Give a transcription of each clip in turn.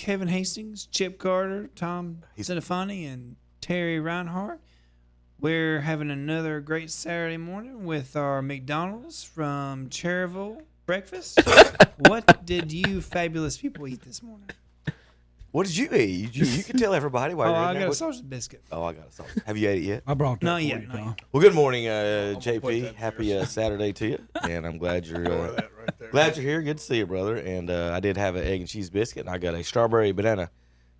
Kevin Hastings, Chip Carter, Tom Zinafani, and Terry Reinhardt. We're having another great Saturday morning with our McDonald's from Cherville breakfast. What did you fabulous people eat this morning? What did you eat? You can tell everybody why you're in I there. got a sausage biscuit. Oh, I got a sausage. Have you ate it yet? I brought that Not for yet, you, not Tom. yet. Well, good morning, JP. Happy Saturday to you, and I'm glad you're glad you're here. Good to see you, brother. And I did have an egg and cheese biscuit, and I got a strawberry banana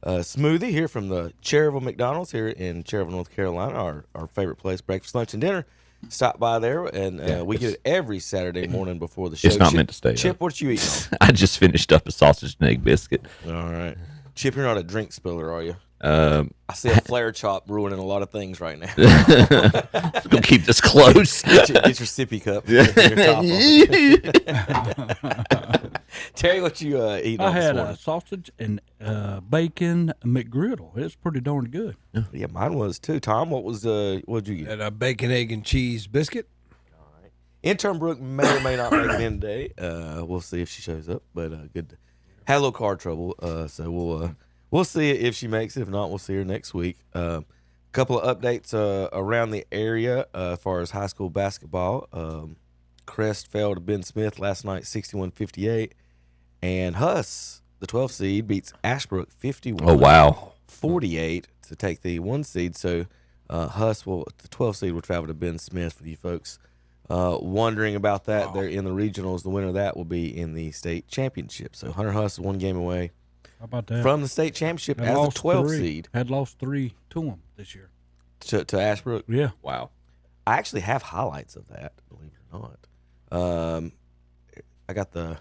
smoothie here from the Cherville McDonald's here in Cherville, North Carolina, our favorite place, breakfast, lunch, and dinner. Stop by there, and we get it every Saturday morning before the show. It's not meant to stay. Chip, what you eating? I just finished up a sausage and egg biscuit. All right. Chip, you're not a drink spiller, are you? I see a flare chop ruining a lot of things right now. We'll keep this close. Get your sippy cup. Terry, what you eating I on this had morning? a sausage and bacon McGriddle. It's pretty darn good. Yeah, mine was too. Tom, what'd you get? And a bacon, egg, and cheese biscuit. Intern Brooke may or may not make it in today. We'll see if she shows up. But good. Had a little car trouble, so we'll see if she makes it. If not, we'll see her next week. A couple of updates around the area as far as high school basketball. Crest fell to Ben Smith last night, 61-58. And Huss, the 12th seed, beats Ashbrook 51-48 to take the 1 seed. So Huss the 12th seed, will travel to Ben Smith for you folks wondering about that. Wow. They're in the regionals. The winner of that will be in the state championship. So Hunter Huss is 1 game away. How about that? From the state championship as a 12th seed. Had lost 3 to him this year. To Ashbrook? Yeah. Wow. I actually have highlights of that, believe it or not. I got the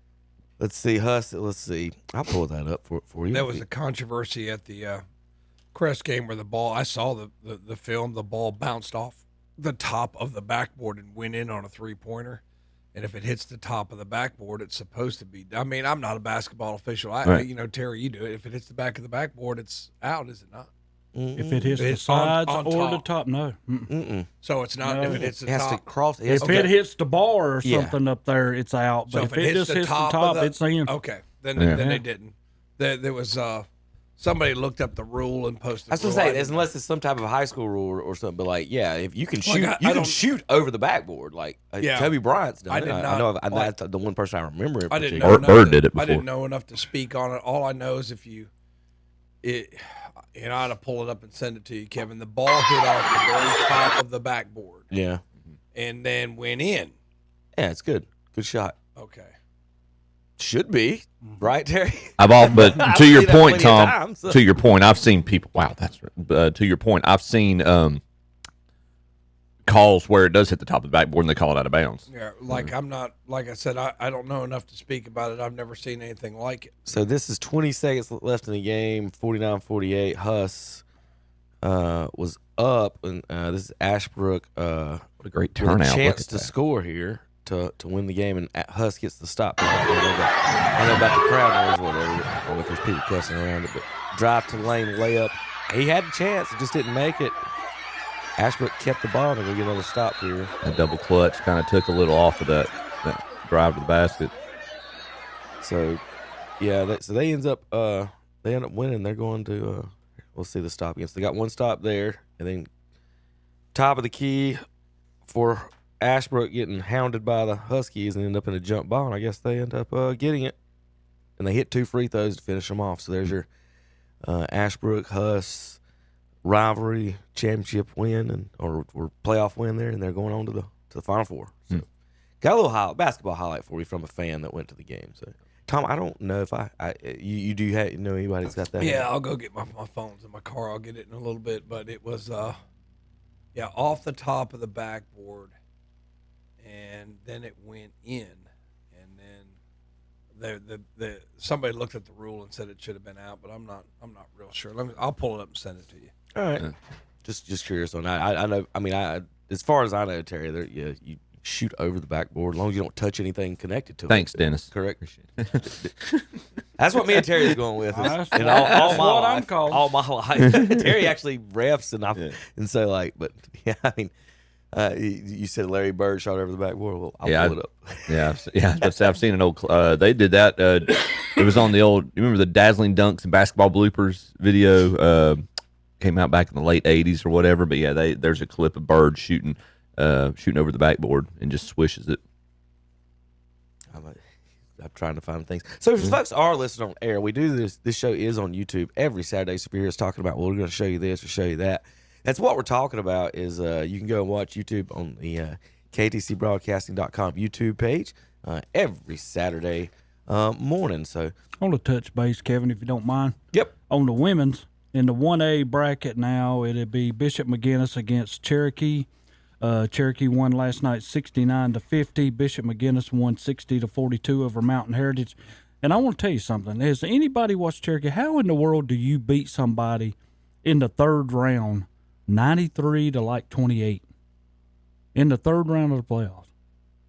– let's see, Huss. Let's see. I'll pull that up for you. There was a controversy at the Crest game where the ball – I saw the film. The ball bounced off the top of the backboard and went in on a three-pointer. And if it hits the top of the backboard, it's supposed to be – I mean, I'm not a basketball official. Terry, you do it. If it hits the back of the backboard, it's out, is it not? If it hits the sides or the top, no. Mm-mm. So it's not if it hits the It has top. to cross. If it hits the bar or something up there, it's out. But So if it just hits the top, it's in. Okay, then they didn't. There was somebody looked up the rule and posted. I was gonna say, unless it's some type of high school rule or something, but like, yeah, if you can shoot, you can shoot over the backboard. Like Kobe Bryant's done it. I know that's the one person I remember. I didn't know Bird did it before. I didn't know enough to speak on it. All I know is and I had to pull it up and send it to you, Kevin. The ball hit off the very top of the backboard. Yeah. And then went in. Yeah, it's good. Good shot. Okay. Should be, right, Terry? But to your point, Tom, times. to your point, I've seen people. Wow, that's to your point. I've seen calls where it does hit the top of the backboard and they call it out of bounds. Yeah, I'm not, like I said, I don't know enough to speak about it. I've never seen anything like it. So this is 20 seconds left in the game, 49-48. Huss was up, and this is Ashbrook. What a great turnout. With a chance to score here to win the game, and Huss gets the stop. I know about the crowd noise or whatever. I don't know if there's people cussing around it, but drive to the lane, layup. He had a chance, just didn't make it. Ashbrook kept the ball, and we get another stop here. A double clutch kind of took a little off of that drive to the basket. So, yeah, they end up winning. They're going to we'll see the stop against. They got 1 stop there, and then top of the key for Ashbrook getting hounded by the Huskies and end up in a jump ball. And I guess they end up getting it, and they hit 2 free throws to finish them off. So there's your Ashbrook Huss rivalry championship win or playoff win there, and they're going on to the Final Four. So got a little basketball highlight for you from a fan that went to the game. So Tom, I don't know if you do know anybody that's got that. Yeah, I'll go get my phone's in my car. I'll get it in a little bit, but it was off the top of the backboard, and then it went in, and then the somebody looked at the rule and said it should have been out, but I'm not real sure. I'll pull it up and send it to you. All right. Just curious on that. I know. I mean, as far as I know, Terry, you shoot over the backboard as long as you don't touch anything connected to it. Thanks, Dennis. Correct. That's what me and Terry are going with. That's all what my life, I'm called. all my life. Terry actually refs and so but yeah, I mean, you said Larry Bird shot over the backboard. Well, I'll pull it up. Yeah. I've seen an old. They did that It was on the old. You remember the dazzling dunks and basketball bloopers video? Came out back in the late '80s or whatever. But yeah, there's a clip of Bird shooting over the backboard and just swishes it. I'm trying to find things. So if folks are listening on air, we do this. This show is on YouTube every Saturday. Superheroes talking about, well, we're going to show you this or show you that. That's what we're talking about. Is you can go and watch YouTube on the ktcbroadcasting.com YouTube page every Saturday morning. So I want to touch base, Kevin, if you don't mind. Yep. On the women's, in the 1A bracket now, it'd be Bishop McGinnis against Cherokee. Cherokee won last night 69-50. Bishop McGinnis won 60-42 over Mountain Heritage. And I want to tell you something. Has anybody watched Cherokee? How in the world do you beat somebody in the third round 93-28 in the third round of the playoffs?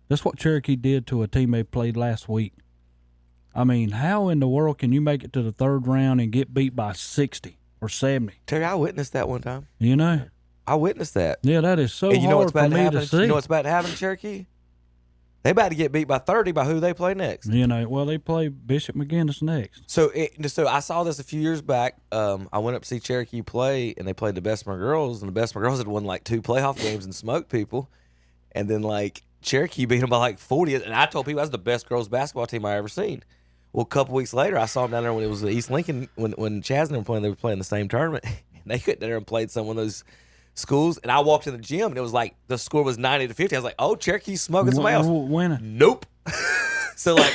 That's what Cherokee did to a team they played last week. I mean, how in the world can you make it to the third round and get beat by 60 or 70? Terry, I witnessed that one time. You know? I witnessed that. Yeah, that is so And you know hard what's about for to me happen? to see. You know what's about to happen, Cherokee? They about to get beat by 30 by who they play next. You know, well, they play Bishop McGinnis next. So I saw this a few years back. I went up to see Cherokee play, and they played the Bessemer Girls, and the Bessemer Girls had won like 2 playoff games and smoked people. And then like Cherokee beat them by like 40. And I told people that was the best girls basketball team I ever seen. Well, a couple weeks later, I saw them down there when it was East Lincoln, when Chaz and them were playing. They were playing the same tournament. And they went down there and played some of those schools. And I walked in the gym, and it was like the score was 90-50. I was like, oh, Cherokee's smoking somebody else. Winning. Nope. So, like,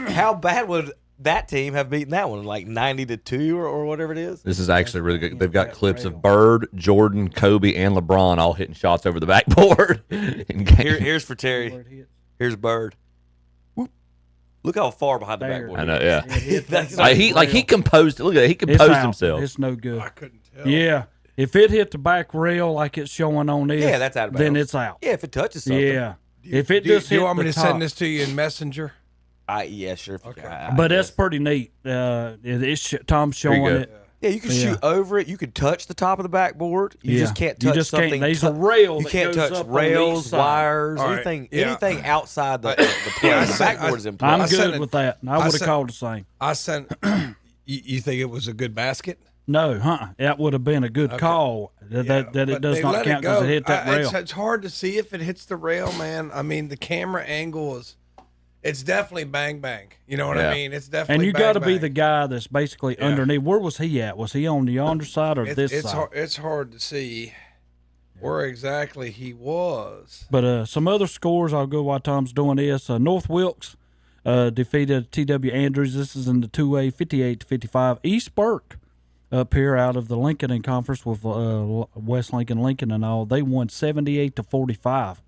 how bad would that team have beaten that one? Like 90-2 or whatever it is? This is actually really good. They've got clips of Bird, Jordan, Kobe, and LeBron all hitting shots over the backboard. Here's for Terry. Here's Bird. Whoop. Look how far behind the backboard. I know, yeah. That's He composed. Look at that. He It's composed out. himself. It's no good. I couldn't tell. Yeah. If it hit the back rail like it's showing on this, Yeah, that's out of bounds. then it's out. Yeah, if it touches something. Yeah. If it Do you just hit want me the to top, send this to you in Messenger? Yeah, sure. Okay. but that's pretty neat. Tom's There you showing go. it. Yeah, you can Yeah. shoot over it. You can touch the top of the backboard. You Yeah. just can't You touch just something. can't. There's a rail You that can't goes touch up on rails, each side. wires, All right. anything Yeah. anything outside the play. Yeah, The backboard is in play. I'm I sent good it- with that. I I would have sent- called the same. I sent. You think it was a good basket? No, that would have been a good call. That it But does they not let count because go. it hit that rail. It's hard to see if it hits the rail, man. I mean, the camera angle is. It's definitely bang bang. You know what Yeah. I mean? It's definitely. And you got got to be the guy that's basically underneath. Where was he at? Was he on the yonder side or this It's side? hard. It's hard to see where exactly he was. But some other scores, I'll go while Tom's doing this. North Wilkes defeated T.W. Andrews. This is in the 2A, 58-55. East Burke up here out of the Lincoln and Conference with West Lincoln and all. They won 78-45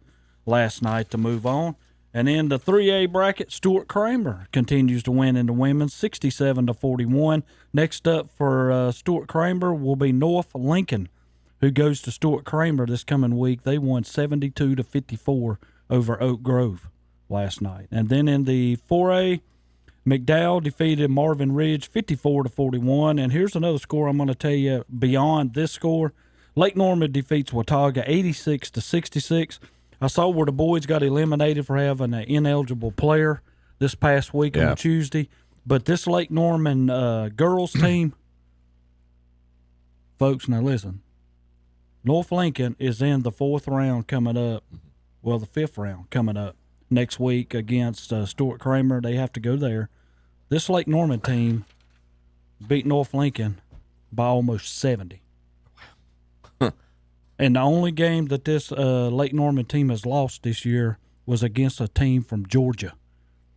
last night to move on. And in the 3A bracket, Stuart Kramer continues to win in the women's 67-41. Next up for Stuart Kramer will be North Lincoln, who goes to Stuart Kramer this coming week. They won 72-54 over Oak Grove last night. And then in the 4A, McDowell defeated Marvin Ridge 54-41. And here's another score I'm going to tell you beyond this score. Lake Norman defeats Watauga 86-66. I saw where the boys got eliminated for having an ineligible player this past week on Tuesday. But this Lake Norman girls team, folks, now listen. North Lincoln is in the 4th round coming up. Well, the 5th round coming up next week against Stuart Kramer. They have to go there. This Lake Norman team beat North Lincoln by almost 70. And the only game that this Lake Norman team has lost this year was against a team from Georgia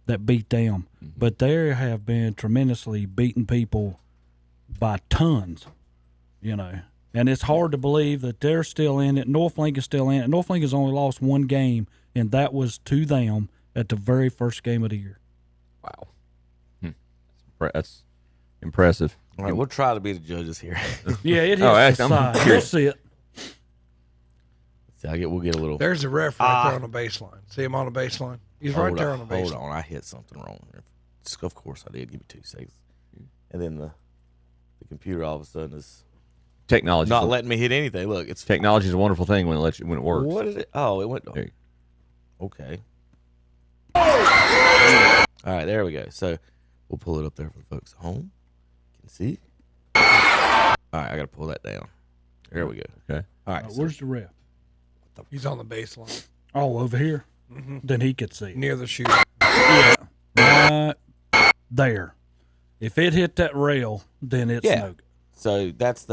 that beat them. Mm-hmm. But they have been tremendously beating people by tons, you know. And it's hard to believe that they're still in it. North Lincoln's still in it. North Lincoln's only lost one game, and that was to them at the very first game of the year. Wow. That's impressive. All right, we'll try to be the judges here. Yeah, it is. actually, I'm We'll curious. see it. See, we'll get a little. There's a ref right there on the baseline. See him on the baseline? He's right there on the baseline. Hold on, I hit something wrong here. Of course I did. Give me 2 seconds. And then the computer all of a sudden is Technology. not letting me hit anything. Look, it's Technology is a wonderful thing when it works. What is it? Oh, it went. There you Okay. All right, there we go. So We'll pull it up there for the folks at home. You can see. All right, I got to pull that down. There we go. Okay. All right. Where's the ref? He's on the baseline Oh, over here. Then he could see it. near the shooter. Yeah, right there. If it hit that rail, then it's Yeah. no good. So that's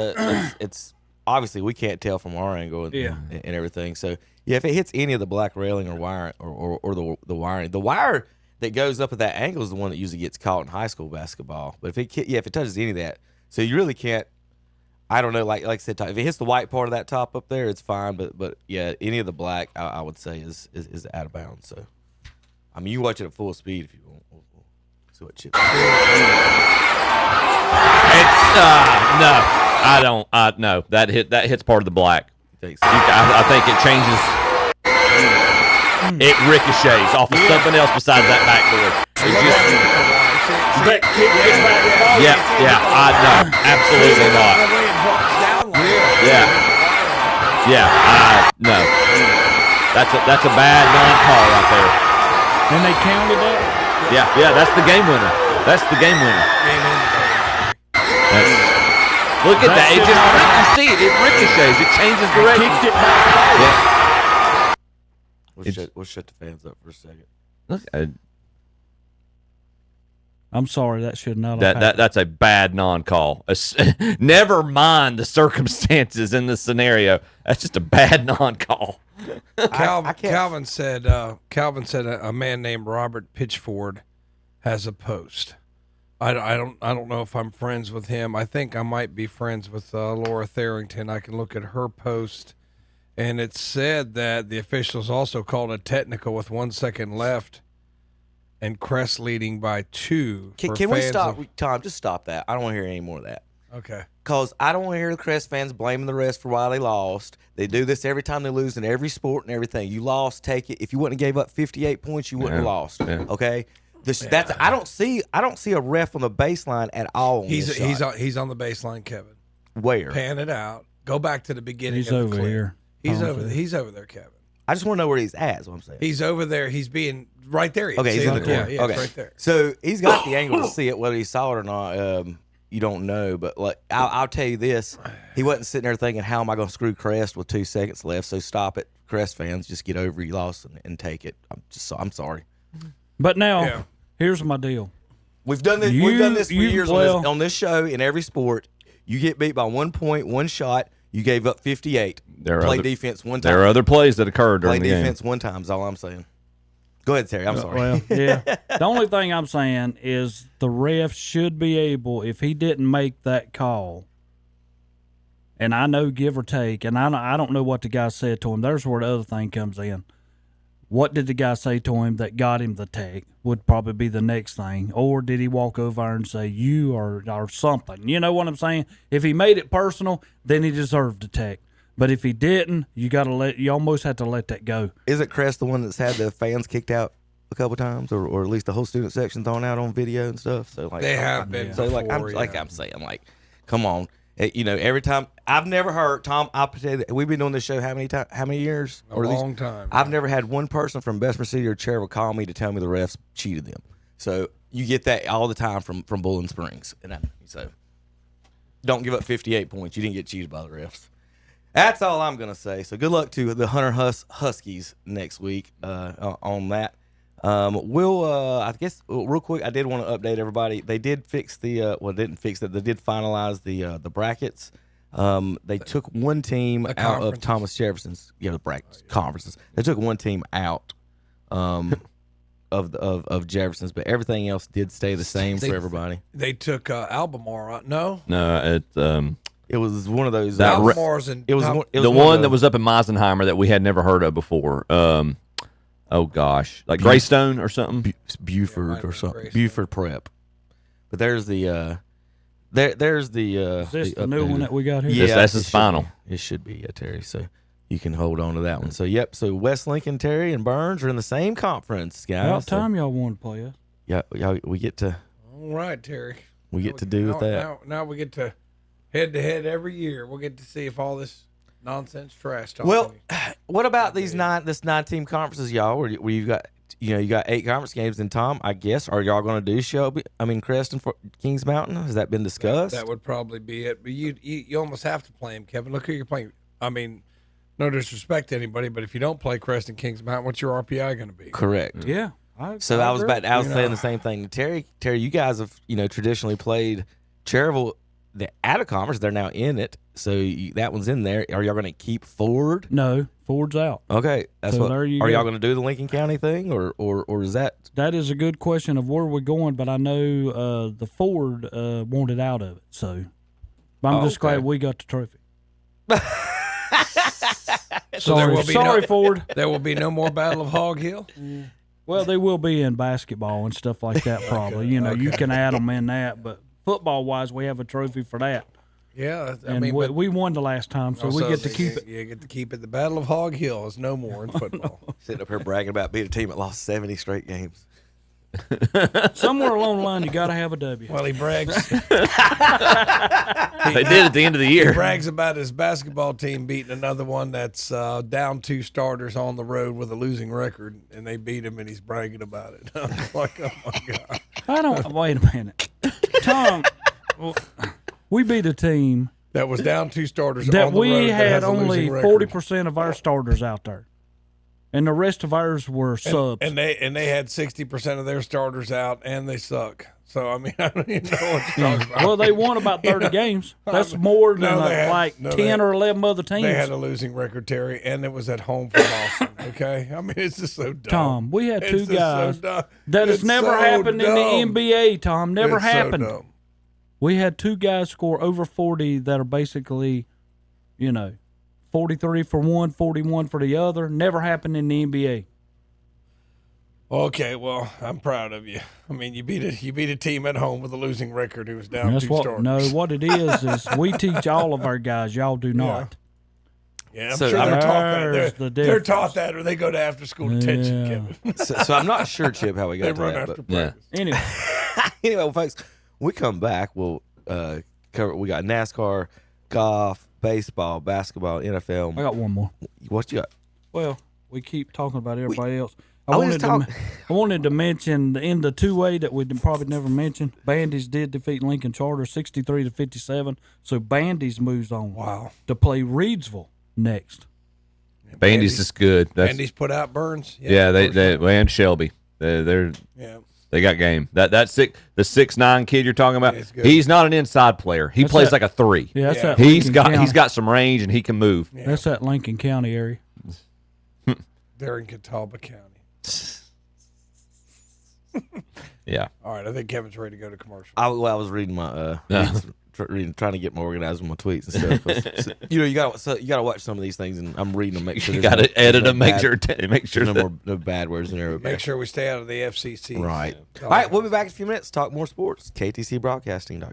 it's obviously we can't tell from our angle and, Yeah. and everything. So yeah, if it hits any of the black railing or wire or the wiring, the wire that goes up at that angle is the one that usually gets caught in high school basketball. But if it touches any of that, so you really can't. I don't know, like I said, if it hits the white part of that top up there, it's fine. But yeah, any of the black, I would say is out of bounds. So I mean, you watch it at full speed if you want. We'll see what Chip. It's no, I don't. No, that hits part of the black. Thanks. I think it changes. It ricochets off of something else besides that backboard. It just, absolutely not. The way it drops down like No. That's a bad non-call right there. And they counted that? Yeah, that's the game winner. That's the game winner. Look at that. It just you see it. It ricochets. It changes direction. Kicked it back. Yeah. We'll shut the fans up for a second. Look, I'm sorry, that should not have happened. that's a bad non-call. Never mind the circumstances in the scenario. That's just a bad non-call. Calvin said a man named Robert Pitchford has a post. I don't know if I'm friends with him. I think I might be friends with Laura Tharrington. I can look at her post, and it said that the officials also called a technical with 1 second left, and Crest leading by 2. Can we stop, Tom? Just stop that. I don't want to hear any more of that. Okay. Because I don't want to hear the Crest fans blaming the refs for why they lost. They do this every time they lose in every sport and everything. You lost, take it. If you wouldn't have gave up 58 points, you wouldn't have lost. Yeah. Okay. That's I don't see a ref on the baseline at all. He's on the baseline, Kevin. Where? Pan it out. Go back to the beginning. He's of the over clip. here. He's Tom over. said. He's over there, Kevin. I just want to know where he's at. Is what I'm saying. He's over there. He's being right there. Okay, he's in the corner. Yeah, okay, it's right there. So he's got the angle to see it. Whether he saw it or not, you don't know. But like, I'll tell you this: he wasn't sitting there thinking, "How am I going to screw Crest with 2 seconds left?" So stop it, Crest fans. Just get over you lost and take it. I'm sorry. But now, Yeah. here's my deal. We've done this. We've done this for years on this show in every sport. You get beat by 1 point, 1 shot. You gave up 58. Play defense one time. There are other plays that occurred during Play the game. defense one time is all I'm saying. Go ahead, Terry. I'm sorry. Well, yeah. The only thing I'm saying is the ref should be able, if he didn't make that call, and I know give or take, and I don't know what the guy said to him. There's where the other thing comes in. What did the guy say to him that got him the tech would probably be the next thing. Or did he walk over and say, you or something? You know what I'm saying? If he made it personal, then he deserved the tech. But if he didn't, you almost have to let that go. Isn't Crest the one that's had the fans kicked out a couple times, or at least the whole student section thrown out on video and stuff? So like They have been. So like before, I'm saying, come on. Every time I've never heard Tom. I'll tell you that we've been doing this show how many years? A long time. I've never had one person from Bessemer City or Cherville call me to tell me the refs cheated them. So you get that all the time from Bowling Springs, so don't give up 58 points. You didn't get cheated by the refs. That's all I'm gonna say. So good luck to the Hunter Huskies next week on that. I guess real quick, I did want to update everybody. They did fix didn't fix it. They did finalize the brackets. They took one team out of Thomas Jefferson's the brackets conferences. They took one team out of Jefferson's, but everything else did stay the same for everybody. They took Albemarle, right? No, it was one of those. Albemarle's in. It was the one that was up in Meisenheimer that we had never heard of before. Oh gosh, like Greystone or something, Buford or something, Buford Prep. But there's the there's the Is this the new one that we got here? Yeah, that's his final. It should be, Terry. So you can hold on to that one. So yep. So West Lincoln, Terry, and Burns are in the same conference, guys. About time y'all want to play us. Yeah, we get to. All right, Terry. We get to do with that. Now we get to head to head every year. We'll get to see if all this nonsense trash talk. Well, what about this 9-team conferences, y'all? Where you got you got 8 conference games. And Tom, I guess, are y'all going to do Creston for Kings Mountain? Has that been discussed? That would probably be it. But you almost have to play him, Kevin. Look who you're playing. I mean, no disrespect to anybody, but if you don't play Creston Kings Mountain, what's your RPI going to be? Correct. Yeah. I was saying the same thing. Terry, you guys have traditionally played Cherville out of conference. They're now in it, so that one's in there. Are y'all going to keep Ford? No, Ford's out. Okay, that's So what. there you Are go. y'all going to do the Lincoln County thing, or is that? That is a good question of where we're going, but I know the Ford wanted out of it. So I'm just glad we got the trophy. Sorry, Ford. There will be no more Battle of Hog Hill. Well, they will be in basketball and stuff like that. Probably, you can add them in that. But football wise, we have a trophy for that. Yeah, We won the last time, so we get to keep it. You get to keep it. The Battle of Hog Hill is no more in football. Sitting up here bragging about being a team that lost 70 straight games. Somewhere along the line, you got to have a W. Well, he brags. They did at the end of the He year. brags about his basketball team beating another one that's down 2 starters on the road with a losing record, and they beat him, and he's bragging about it. I'm like, oh my god! I don't. Wait a minute, Tom. We beat a team That was down 2 starters that on the road we that had has a only losing record. 40% of our starters out there, and the rest of ours were subs. And they had 60% of their starters out, and they suck. So I mean, I don't even know what you're talking about. Well, they won about 30 games. That's more than No, they had- 10 or 11 other teams. They had a losing record, Terry, and it was at home for Boston. Okay, I mean it's just so dumb. Tom, we had 2 It's just guys so dumb. that has It's never so happened dumb. in the NBA. Tom, never It's so happened. dumb. We had 2 guys score over 40 that are basically, 43 for one, 41 for the other. Never happened in the NBA. Okay, well, I'm proud of you. I mean, you beat a team at home with a losing record who was down That's 2 what. starters. No, what it is we teach all of our guys. Y'all do not. Yeah, I'm So sure they're taught that. there's They're, the they're difference. taught that, or they go to after school detention, Yeah. Kevin. So I'm not sure, Chip, how we They got to run that. after But practice. Anyway, anyway, well, folks, when we come back, we'll cover. We got NASCAR, golf, baseball, basketball, NFL. I got one more. What you got? Well, we keep talking about everybody else. I was I wanted to mention in the 2A that we probably never mentioned. Bandy's did defeat Lincoln Charter 63-57. So Bandy's moves on. Wow. To play Reedsville next. Bandy's is good. That's, Andy's put out Burns. yeah, and Shelby. They got game. The 6'9" kid you're talking about. He's good. He's not an inside player. He That's plays that- like a 3. Yeah, that's Yeah. that He's Lincoln County. got some range and he can move. That's that Lincoln County area. They're in Catawba County. Yeah. All right, I think Kevin's ready to go to commercial. I was reading my trying to get more organized with my tweets and stuff. So, you got to watch some of these things, and I'm reading them. Make sure You there's got to edit no them. Make bad- sure there's no that- more no bad words in there. Make sure we stay out of the FCC. Right. All right, we'll be back in a few minutes. Talk more sports. KTCBroadcasting.com.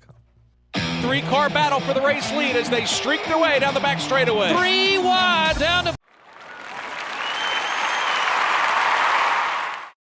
3-car battle for the race lead as they streak their way down the back straightaway. 3 wide down to